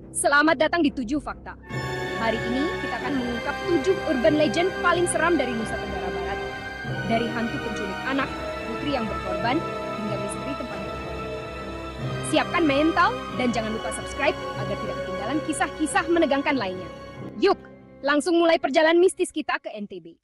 Selamat datang di 7 Fakta. Hari ini kita akan mengungkap 7 urban legend paling seram dari Nusa Tenggara Barat. Dari hantu penculik anak, putri yang berkorban, hingga misteri tempat berkorban. Siapkan mental dan jangan lupa subscribe agar tidak ketinggalan kisah-kisah menegangkan lainnya. Yuk, langsung mulai perjalanan mistis kita ke NTB.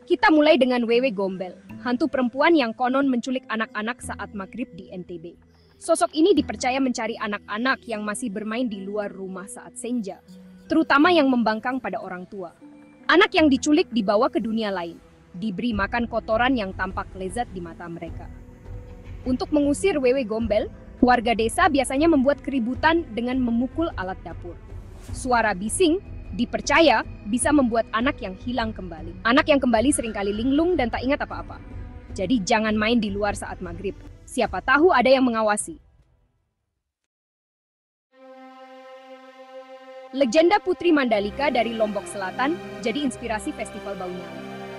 Kita mulai dengan Wewe Gombel, hantu perempuan yang konon menculik anak-anak saat maghrib di NTB. Sosok ini dipercaya mencari anak-anak yang masih bermain di luar rumah saat senja, terutama yang membangkang pada orang tua. Anak yang diculik dibawa ke dunia lain, diberi makan kotoran yang tampak lezat di mata mereka. Untuk mengusir Wewe Gombel, warga desa biasanya membuat keributan dengan memukul alat dapur. Suara bising dipercaya bisa membuat anak yang hilang kembali. Anak yang kembali seringkali linglung dan tak ingat apa-apa. Jadi jangan main di luar saat maghrib. Siapa tahu ada yang mengawasi. Legenda Putri Mandalika dari Lombok Selatan jadi inspirasi festival Baunya.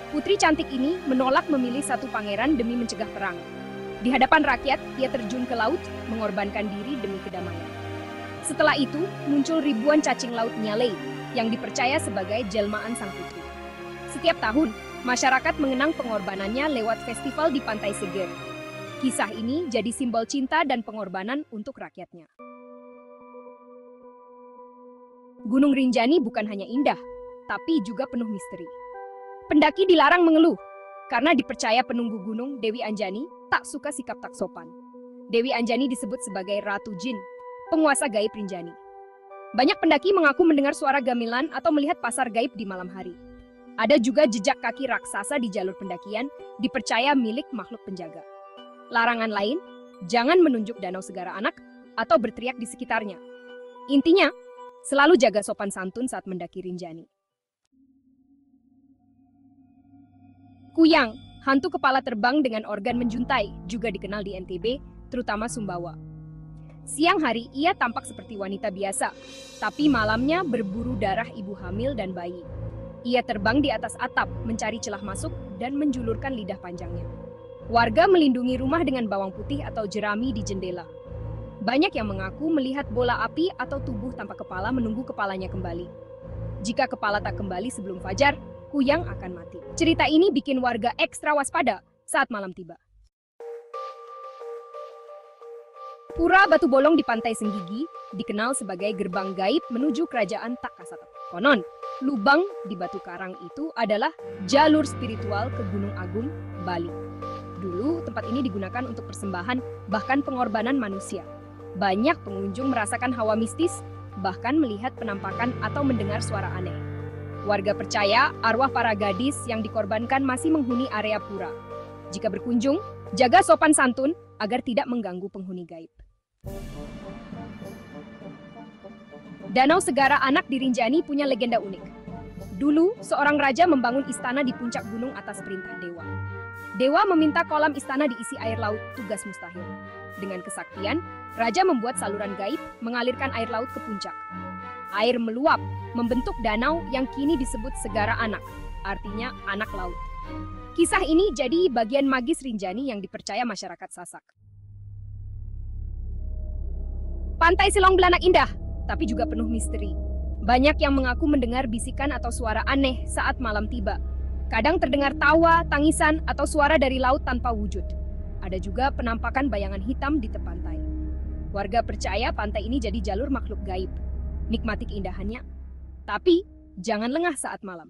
Putri cantik ini menolak memilih satu pangeran demi mencegah perang. Di hadapan rakyat, ia terjun ke laut, mengorbankan diri demi kedamaian. Setelah itu, muncul ribuan cacing laut nyale yang dipercaya sebagai jelmaan sang putri. Setiap tahun, masyarakat mengenang pengorbanannya lewat festival di Pantai Seger. Kisah ini jadi simbol cinta dan pengorbanan untuk rakyatnya. Gunung Rinjani bukan hanya indah, tapi juga penuh misteri. Pendaki dilarang mengeluh, karena dipercaya penunggu gunung, Dewi Anjani, tak suka sikap tak sopan. Dewi Anjani disebut sebagai Ratu Jin, penguasa gaib Rinjani. Banyak pendaki mengaku mendengar suara gamelan atau melihat pasar gaib di malam hari. Ada juga jejak kaki raksasa di jalur pendakian, dipercaya milik makhluk penjaga. Larangan lain, jangan menunjuk danau Segara Anak atau berteriak di sekitarnya. Intinya, selalu jaga sopan santun saat mendaki Rinjani. Kuyang, hantu kepala terbang dengan organ menjuntai, juga dikenal di NTB, terutama Sumbawa. Siang hari ia tampak seperti wanita biasa, tapi malamnya berburu darah ibu hamil dan bayi. Ia terbang di atas atap, mencari celah masuk dan menjulurkan lidah panjangnya. Warga melindungi rumah dengan bawang putih atau jerami di jendela. Banyak yang mengaku melihat bola api atau tubuh tanpa kepala menunggu kepalanya kembali. Jika kepala tak kembali sebelum fajar, Kuyang akan mati. Cerita ini bikin warga ekstra waspada saat malam tiba. Pura Batu Bolong di Pantai Senggigi dikenal sebagai gerbang gaib menuju kerajaan Tak Kasatap. Konon, lubang di batu karang itu adalah jalur spiritual ke Gunung Agung, Bali. Dulu, tempat ini digunakan untuk persembahan, bahkan pengorbanan manusia. Banyak pengunjung merasakan hawa mistis, bahkan melihat penampakan atau mendengar suara aneh. Warga percaya arwah para gadis yang dikorbankan masih menghuni area pura. Jika berkunjung, jaga sopan santun agar tidak mengganggu penghuni gaib. Danau Segara Anak di Rinjani punya legenda unik. Dulu, seorang raja membangun istana di puncak gunung atas perintah dewa. Dewa meminta kolam istana diisi air laut, tugas mustahil. Dengan kesaktian, raja membuat saluran gaib mengalirkan air laut ke puncak. Air meluap, membentuk danau yang kini disebut Segara Anak, artinya anak laut. Kisah ini jadi bagian magis Rinjani yang dipercaya masyarakat Sasak. Pantai Silong Belanak indah, tapi juga penuh misteri. Banyak yang mengaku mendengar bisikan atau suara aneh saat malam tiba. Kadang terdengar tawa, tangisan, atau suara dari laut tanpa wujud. Ada juga penampakan bayangan hitam di tepi pantai. Warga percaya pantai ini jadi jalur makhluk gaib. Nikmati keindahannya, tapi jangan lengah saat malam.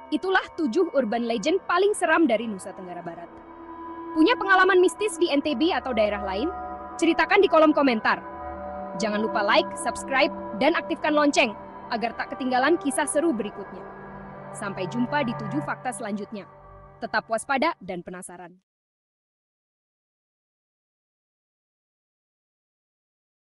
Itulah 7 urban legend paling seram dari Nusa Tenggara Barat. Punya pengalaman mistis di NTB atau daerah lain? Ceritakan di kolom komentar. Jangan lupa like, subscribe, dan aktifkan lonceng agar tak ketinggalan kisah seru berikutnya. Sampai jumpa di 7 fakta selanjutnya. Tetap waspada dan penasaran.